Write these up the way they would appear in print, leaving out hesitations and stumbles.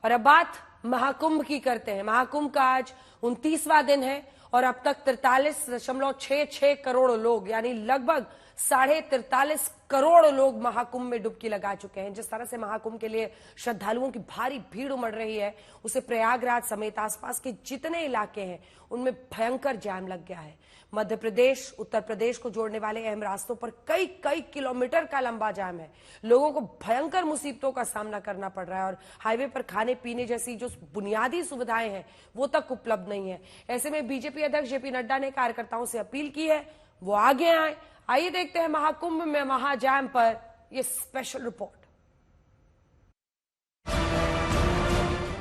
और अब बात महाकुंभ की करते हैं। महाकुंभ का आज 29वां दिन है और अब तक 43.66 करोड़ लोग यानी लगभग 43.5 करोड़ लोग महाकुंभ में डुबकी लगा चुके हैं। जिस तरह से महाकुंभ के लिए श्रद्धालुओं की भारी भीड़ उमड़ रही है, उसे प्रयागराज समेत आसपास के जितने इलाके हैं उनमें भयंकर जाम लग गया है। मध्य प्रदेश उत्तर प्रदेश को जोड़ने वाले अहम रास्तों पर कई कई किलोमीटर का लंबा जाम है। लोगों को भयंकर मुसीबतों का सामना करना पड़ रहा है और हाईवे पर खाने पीने जैसी जो बुनियादी सुविधाएं हैं वो तक उपलब्ध नहीं है। ऐसे में बीजेपी अध्यक्ष जेपी नड्डा ने कार्यकर्ताओं से अपील की है वो आगे आए। आइए देखते हैं महाकुंभ में महाजाम पर यह स्पेशल रिपोर्ट।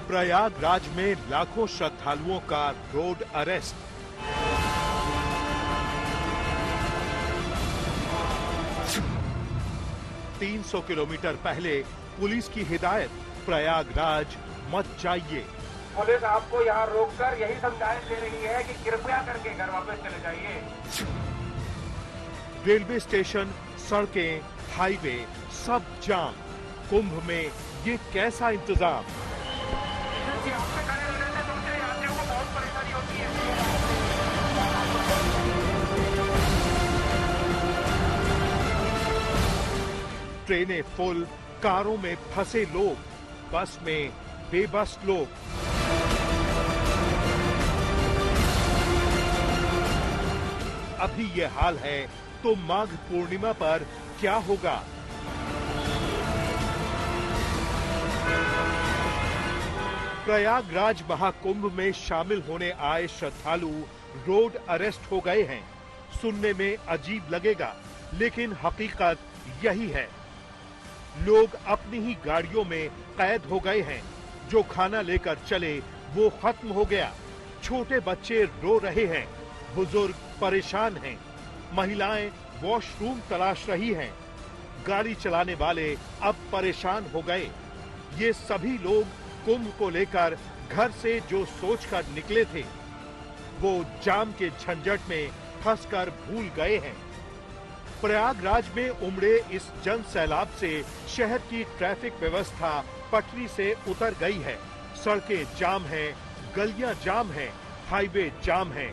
प्रयागराज में लाखों श्रद्धालुओं का रोड अरेस्ट। तीन 300 किलोमीटर पहले पुलिस की हिदायत, प्रयागराज मत जाइए। पुलिस आपको यहाँ रोककर यही समझाइश दे रही है कि कृपया करके घर वापस चले जाइए। रेलवे स्टेशन, सड़कें, हाईवे सब जाम। कुंभ में ये कैसा इंतजाम? आपसे खड़े रहने से दूसरे यात्रियों को बहुत परेशानी होती है। ट्रेनें फुल, कारों में फंसे लोग, बस में बेबस लोग। अभी ये हाल है तो माघ पूर्णिमा पर क्या होगा? प्रयागराज महाकुंभ में शामिल होने आए श्रद्धालु रोड अरेस्ट हो गए हैं। सुनने में अजीब लगेगा, लेकिन हकीकत यही है। लोग अपनी ही गाड़ियों में कैद हो गए हैं। जो खाना लेकर चले वो खत्म हो गया। छोटे बच्चे रो रहे हैं, बुजुर्ग परेशान हैं, महिलाएं वॉशरूम तलाश रही हैं। गाड़ी चलाने वाले अब परेशान हो गए। ये सभी लोग कुंभ को लेकर घर से जो सोचकर निकले थे वो जाम के झंझट में फंसकर भूल गए हैं। प्रयागराज में उमड़े इस जन सैलाब से शहर की ट्रैफिक व्यवस्था पटरी से उतर गई है। सड़कें जाम हैं, गलियां जाम हैं, हाईवे जाम हैं।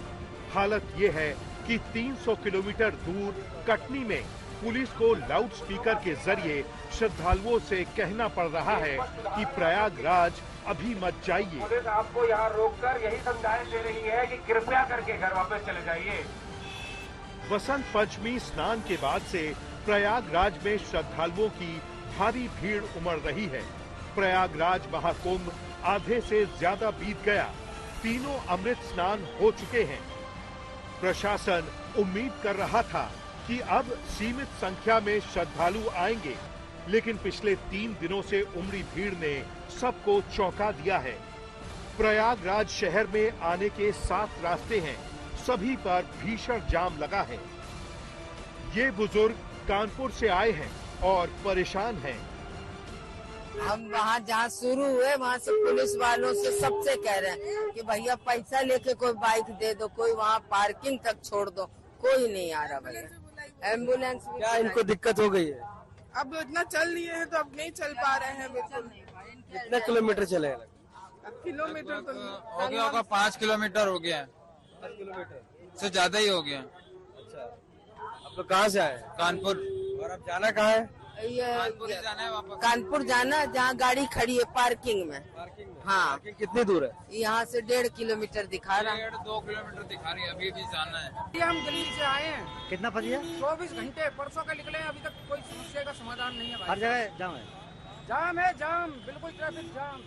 हालत ये है कि 300 किलोमीटर दूर कटनी में पुलिस को लाउडस्पीकर के जरिए श्रद्धालुओं से कहना पड़ रहा है कि प्रयागराज अभी मत जाइए। पुलिस आपको यहाँ रोककर यही समझाइश दे रही है कि कृपया करके घर वापस चले जाइए। वसंत पंचमी स्नान के बाद से प्रयागराज में श्रद्धालुओं की भारी भीड़ उमड़ रही है। प्रयागराज महाकुंभ आधे से ज्यादा बीत गया। तीनों अमृत स्नान हो चुके हैं। प्रशासन उम्मीद कर रहा था कि अब सीमित संख्या में श्रद्धालु आएंगे, लेकिन पिछले 3 दिनों से उमड़ी भीड़ ने सबको चौंका दिया है। प्रयागराज शहर में आने के 7 रास्ते हैं, सभी पर भीषण जाम लगा है। ये बुजुर्ग कानपुर से आए हैं और परेशान हैं। हम वहाँ जहाँ शुरू हुए वहाँ से पुलिस वालों से सबसे कह रहे हैं कि भैया पैसा लेके कोई बाइक दे दो, कोई वहाँ पार्किंग तक छोड़ दो, कोई नहीं आ रहा भैया। एम्बुलेंस क्या इनको दिक्कत हो गई है? अब इतना चल लिए हैं तो अब नहीं चल पा रहे हैं। बिल्कुल कितने किलोमीटर चले? किलोमीटर तो हो गया होगा, 5 किलोमीटर हो गया। 5 किलोमीटर से ज्यादा ही हो गया। अच्छा, आप लोग कहाँ से आए? कानपुर। और अब जाना कहाँ है? ये कानपुर ही जाना है वापस। कानपुर जाना, जहाँ गाड़ी खड़ी है पार्किंग में। पार्किंग में? हाँ, पार्किंग कितनी दूर है? यहाँ से 1.5 किलोमीटर दिखा रहा है। 1.5-2 किलोमीटर दिखा रही है, अभी भी जाना है। ये हम दिल्ली से आए हैं। कितना फंसी है? 24 घंटे परसों का निकले हैं, अभी तक कोई समस्या का समाधान नहीं है भाई। हर जगह जाम है। जाम है, जाम, बिल्कुल ट्रैफिक जाम।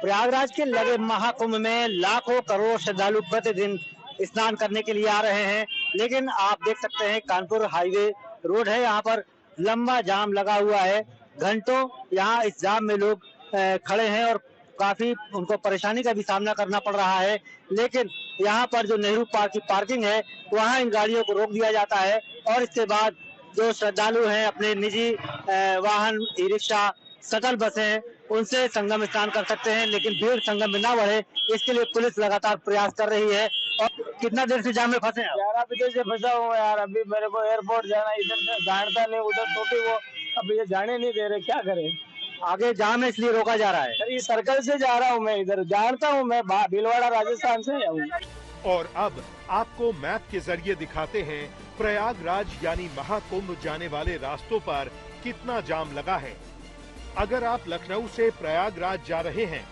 प्रयागराज के लगे महाकुंभ में लाखों करोड़ श्रद्धालु प्रतिदिन स्नान करने के लिए आ रहे हैं, लेकिन आप देख सकते हैं कानपुर हाईवे रोड है, यहाँ पर लंबा जाम लगा हुआ है। घंटों यहाँ इस जाम में लोग खड़े हैं और काफी उनको परेशानी का भी सामना करना पड़ रहा है। लेकिन यहाँ पर जो नेहरू पार्क की पार्किंग है वहाँ इन गाड़ियों को रोक दिया जाता है और इसके बाद जो श्रद्धालु हैं अपने निजी वाहन, ई रिक्शा, शटल बसें, उनसे संगम स्नान कर सकते हैं, लेकिन भीड़ संगम में ना बढ़े इसके लिए पुलिस लगातार प्रयास कर रही है। और कितना देर से जाम में फंसे हैं? 11 बजे से फंसा हुआ यार। अभी मेरे को एयरपोर्ट जाना, इधर से गाड़ता नहीं, उधर छोटी वो, अब ये जाने नहीं दे रहे, क्या करें? आगे जाम है इसलिए रोका जा रहा है। सर ये सर्कल से जा रहा हूँ मैं, इधर जानता हूँ मैं, भीलवाड़ा राजस्थान से हूँ। और अब आपको मैप के जरिए दिखाते हैं प्रयागराज यानी महाकुंभ जाने वाले रास्तों पर कितना जाम लगा है। अगर आप लखनऊ से प्रयागराज जा रहे हैं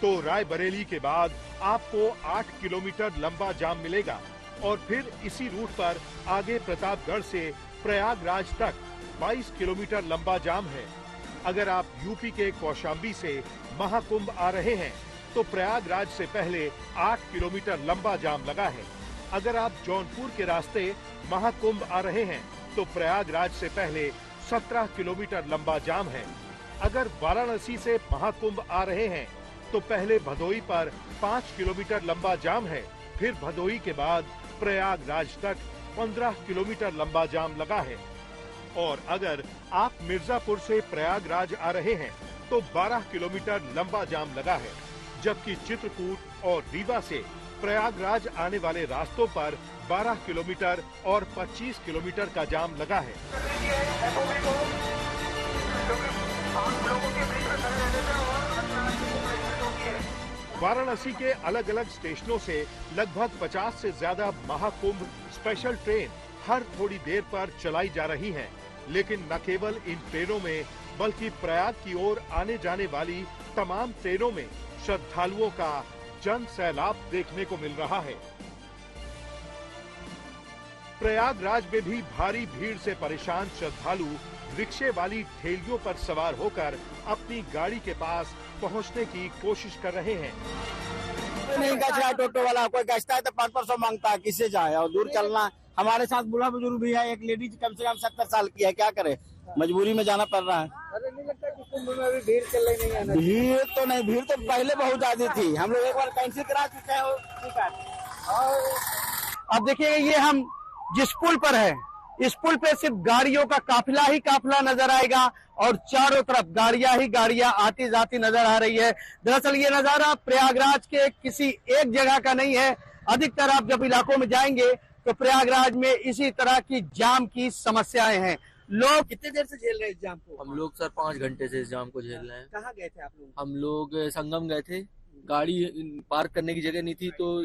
तो रायबरेली के बाद आपको 8 किलोमीटर लंबा जाम मिलेगा और फिर इसी रूट पर आगे प्रतापगढ़ से प्रयागराज तक 22 किलोमीटर लंबा जाम है। अगर आप यूपी के कौशाम्बी से महाकुंभ आ रहे हैं तो प्रयागराज से पहले 8 किलोमीटर लंबा जाम लगा है। अगर आप जौनपुर के रास्ते महाकुंभ आ रहे हैं तो प्रयागराज से पहले 17 किलोमीटर लंबा जाम है। अगर वाराणसी से महाकुंभ आ रहे हैं तो पहले भदोई पर 5 किलोमीटर लंबा जाम है, फिर भदोई के बाद प्रयागराज तक 15 किलोमीटर लंबा जाम लगा है। और अगर आप मिर्जापुर से प्रयागराज आ रहे हैं तो 12 किलोमीटर लंबा जाम लगा है, जबकि चित्रकूट और रीवा से प्रयागराज आने वाले रास्तों पर 12 किलोमीटर और 25 किलोमीटर का जाम लगा है। वाराणसी के अलग अलग स्टेशनों से लगभग 50 से ज्यादा महाकुंभ स्पेशल ट्रेन हर थोड़ी देर पर चलाई जा रही हैं, लेकिन न केवल इन ट्रेनों में बल्कि प्रयाग की ओर आने जाने वाली तमाम ट्रेनों में श्रद्धालुओं का जन सैलाब देखने को मिल रहा है। प्रयागराज में भी भारी भीड़ से परेशान श्रद्धालु रिक्शे वाली ठेलियों पर सवार होकर अपनी गाड़ी के पास पहुंचने की कोशिश कर रहे हैं। नहीं गया टोटो वाला, कोई गश्ता है तो 500 मांगता है, किससे जाए और दूर चलना। हमारे साथ बूढ़ा बुजुर्ग भी है, एक लेडीज कम से कम 70 साल की है, क्या करे, मजबूरी में जाना पड़ रहा है। अरे नहीं लगता कि कुंभ में अभी भीड़ चल रही नहीं है? भीड़ तो नहीं, भीड़ तो पहले बहुत ज्यादा थी, हम लोग एक बार कैंसिल करा चुके हैं। अब देखिए ये हम जिस पुल पर है, इस पुल पे सिर्फ गाड़ियों का काफिला ही काफिला नजर आएगा और चारों तरफ गाड़ियां ही गाड़ियां आती जाती नजर आ रही है। दरअसल ये नजारा प्रयागराज के किसी एक जगह का नहीं है, अधिकतर आप जब इलाकों में जाएंगे तो प्रयागराज में इसी तरह की जाम की समस्याएं हैं। लोग कितने देर से झेल रहे हैं इस जाम को? हम लोग सर 5 घंटे से इस जाम को झेल रहे हैं। कहाँ गए थे आप लोग? हम लोग संगम गए थे, गाड़ी पार्क करने की जगह नहीं थी तो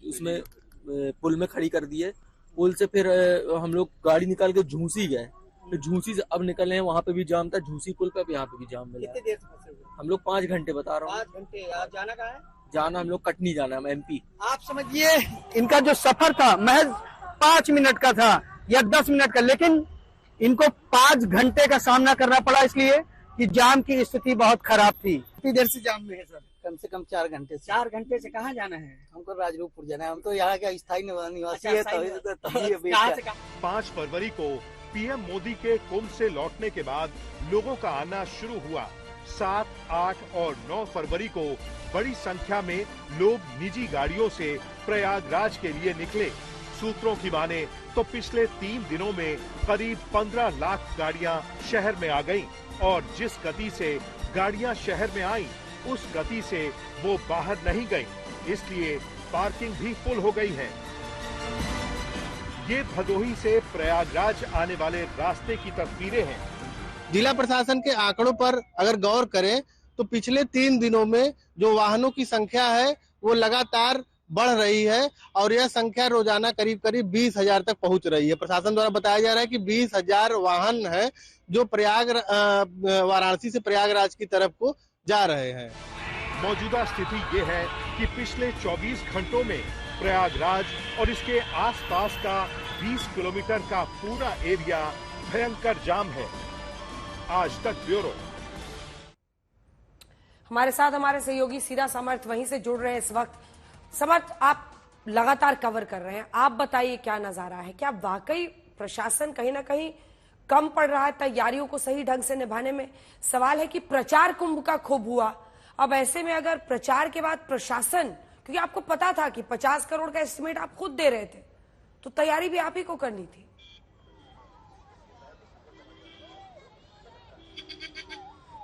उसमें पुल में खड़ी कर दिए। पुल से फिर हम लोग गाड़ी निकाल के झूसी गए, फिर झूसी से अब निकले हैं, वहाँ पे भी जाम था, झूसी पुल पे यहाँ पे भी जाम मिला। कितने देर से फंसे हुए? हम लोग 5 घंटे बता रहा हूँ। 5 घंटे। आप जाना कहाँ है? जाना हम लोग कटनी जाना है, MP। आप समझिए इनका जो सफर था महज 5 मिनट का था या 10 मिनट का, लेकिन इनको 5 घंटे का सामना करना पड़ा इसलिए कि जाम की स्थिति बहुत खराब थी। कितनी देर से जाम में है सर? कम से कम 4 घंटे से। 4 घंटे से। कहाँ जाना है? हमको राजरूपपुर जाना है, हम तो यहाँ के स्थायी निवासी है। 5 फरवरी को पीएम मोदी के कुंभ से लौटने के बाद लोगों का आना शुरू हुआ। 7, 8 और 9 फरवरी को बड़ी संख्या में लोग निजी गाड़ियों से प्रयागराज के लिए निकले। सूत्रों की माने तो पिछले 3 दिनों में करीब 15 लाख गाड़ियां शहर में आ गईं और जिस गति से गाड़ियां शहर में आईं, उस गति से वो बाहर नहीं गई, इसलिए पार्किंग भी फुल हो गई है। ये भदोही से प्रयागराज आने वाले रास्ते की तस्वीरें हैं। जिला प्रशासन के आंकड़ों पर अगर गौर करें तो पिछले 3 दिनों में जो वाहनों की संख्या है वो लगातार बढ़ रही है और यह संख्या रोजाना करीब 20,000 तक पहुंच रही है। प्रशासन द्वारा बताया जा रहा है कि 20,000 वाहन हैं जो वाराणसी से प्रयागराज की तरफ को जा रहे हैं। मौजूदा स्थिति ये है कि पिछले 24 घंटों में प्रयागराज और इसके आसपास का 20 किलोमीटर का पूरा एरिया भयंकर जाम है। आज तक ब्यूरो। हमारे साथ हमारे सहयोगी सीधा समर्थ वहीं से जुड़ रहे हैं इस वक्त। समर्थ, आप लगातार कवर कर रहे हैं, आप बताइए क्या नजारा है? क्या वाकई प्रशासन कहीं ना कहीं कम पड़ रहा है तैयारियों को सही ढंग से निभाने में? सवाल है कि प्रचार कुंभ का खूब हुआ, अब ऐसे में अगर प्रचार के बाद प्रशासन, क्योंकि आपको पता था कि 50 करोड़ का एस्टिमेट आप खुद दे रहे थे, तो तैयारी भी आप ही को करनी थी।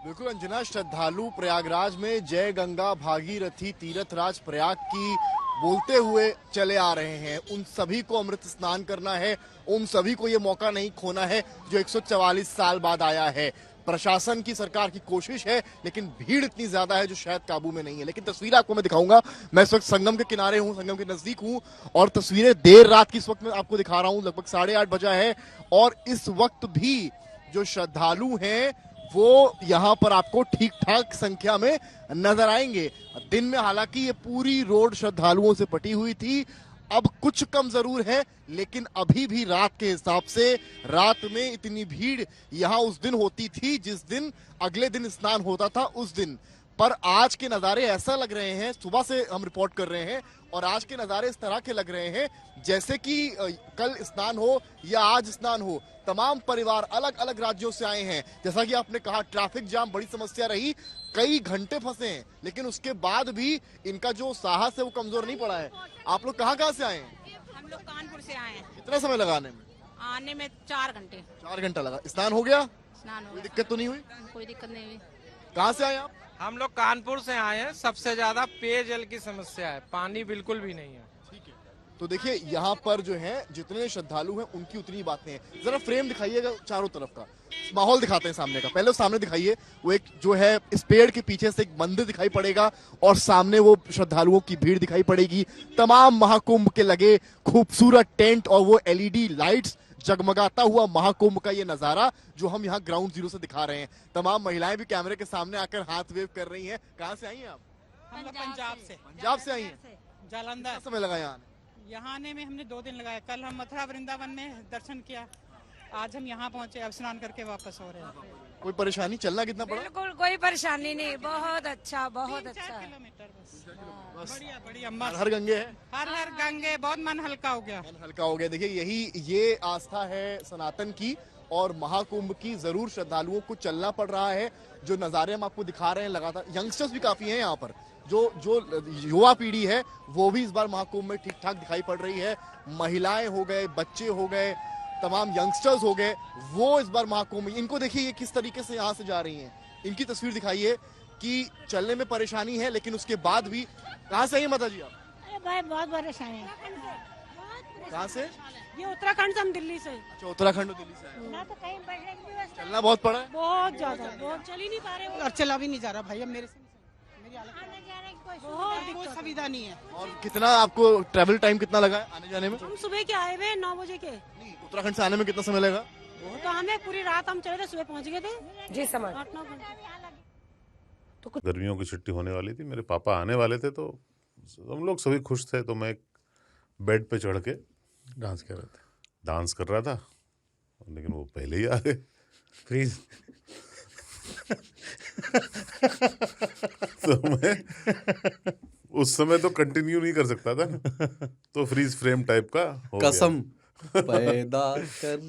बिल्कुल अंजना, श्रद्धालु प्रयागराज में जय गंगा भागीरथी तीर्थराज प्रयाग की बोलते हुए चले आ रहे हैं। उन सभी को अमृत स्नान करना है, उन सभी को ये मौका नहीं खोना है जो 144 साल बाद आया है। प्रशासन की, सरकार की कोशिश है, लेकिन भीड़ इतनी ज्यादा है जो शायद काबू में नहीं है। लेकिन तस्वीर आपको मैं दिखाऊंगा। मैं इस वक्त संगम के किनारे हूं, संगम के नजदीक हूं, और तस्वीरें देर रात की इस वक्त मैं आपको दिखा रहा हूं। लगभग 8:30 बजा है और इस वक्त भी जो श्रद्धालु हैं वो यहां पर आपको ठीक ठाक संख्या में नजर आएंगे। दिन में हालांकि ये पूरी रोड श्रद्धालुओं से पटी हुई थी, अब कुछ कम जरूर है, लेकिन अभी भी रात के हिसाब से रात में इतनी भीड़ यहां उस दिन होती थी जिस दिन अगले दिन स्नान होता था उस दिन। पर आज के नज़ारे ऐसा लग रहे हैं, सुबह से हम रिपोर्ट कर रहे हैं, और आज के नज़ारे इस तरह के लग रहे हैं जैसे कि कल स्नान हो या आज स्नान हो। तमाम परिवार अलग अलग राज्यों से आए हैं। जैसा कि आपने कहा, ट्रैफिक जाम बड़ी समस्या रही, कई घंटे फंसे हैं, लेकिन उसके बाद भी इनका जो साहस है वो कमजोर नहीं पड़ा है। आप लोग कहाँ से आए हैं? हम लोग कानपुर से आए हैं। कितना समय लगा आने में? आने में 4 घंटे। 4 घंटा लगा। स्नान हो गया? स्नान हो कोई गया। दिक्कत तो नहीं हुई? कोई दिक्कत नहीं हुई। कहाँ से आए आप? हम लोग कानपुर से आए हैं। सबसे ज्यादा पेयजल की समस्या है, पानी बिल्कुल भी नहीं है। तो देखिए यहाँ पर जो है जितने श्रद्धालु हैं उनकी उतनी बातें हैं। जरा फ्रेम दिखाइएगा चारों तरफ का, माहौल दिखाते हैं सामने का। पहले सामने दिखाइए, वो एक जो है इस पेड़ के पीछे से एक मंदिर दिखाई पड़ेगा और सामने वो श्रद्धालुओं की भीड़ दिखाई पड़ेगी। तमाम महाकुंभ के लगे खूबसूरत टेंट और वो LED लाइट्स, जगमगाता हुआ महाकुंभ का ये नजारा जो हम यहाँ ग्राउंड जीरो से दिखा रहे हैं। तमाम महिलाएं भी कैमरे के सामने आकर हाथ वेव कर रही हैं। कहाँ से आई हैं आप? हम लोग पंजाब से। पंजाब से आई हैं। जालंधर। कितना समय लगा यहाँ? यहाँ आने में हमने 2 दिन लगाए। कल हम मथुरा वृंदावन में दर्शन किया, आज हम यहाँ पहुँचे, अब स्नान करके वापस हो रहे हैं। कोई परेशानी? चलना कितना पड़ा? बिल्कुल कोई परेशानी नहीं, बहुत अच्छा, बहुत अच्छा। 3-4 किलोमीटर बस। बढ़िया बढ़िया। हर गंगे है। हर गंगे, बहुत मन हल्का हो गया। मन हल्का हो गया। देखिए ये आस्था है सनातन की, और महाकुंभ की जरूर श्रद्धालुओं को चलना पड़ रहा है। जो नजारे हम आपको दिखा रहे हैं लगातार, यंगस्टर्स भी काफी हैं यहाँ पर। जो युवा पीढ़ी है वो भी इस बार महाकुंभ में ठीक ठाक दिखाई पड़ रही है। महिलाएं हो गए, बच्चे हो गए, तमाम यंगस्टर्स हो गए, वो इस बार महाकुंभ में। इनको देखिए ये किस तरीके से यहाँ से जा रही हैं। इनकी तस्वीर दिखाइए कि चलने में परेशानी है, लेकिन उसके बाद भी। कहाँ से आई माता जी आप? अरे भाई बहुत परेशानी है। कहाँ से? ये उत्तराखंड से, हम दिल्ली से। अच्छा, उत्तराखंड और दिल्ली से आए। ना तो कहीं बैठने की व्यवस्था, चलना बहुत पड़ा है। बहुत ज्यादा, बहुत चल ही नहीं पा रहे और चला भी नहीं जा रहा भाई, अब मेरे से मेरी हालत आने जाने की कोई सुविधा नहीं है। और कितना आपको ट्रैवल टाइम कितना लगा है आने जाने में? हम सुबह के आए हुए 9 बजे के। उत्तराखंड से आने में कितना समय लगा? वो तो हमें पूरी रात हम चले थे, सुबह पहुंच गए थे। जी समझ। 8-9 घंटे। गर्मियों की छुट्टी होने वाली थी, मेरे पापा आने वाले थे, तो हम लोग सभी खुश थे। तो मैं एक बेड पे चढ़ के डांस कर रहा था, लेकिन वो पहले ही आ गए। फ्रीज। तो मैं उस समय तो कंटिन्यू नहीं कर सकता था ना, तो फ्रीज फ्रेम टाइप का हो कसम गया। पैदा कर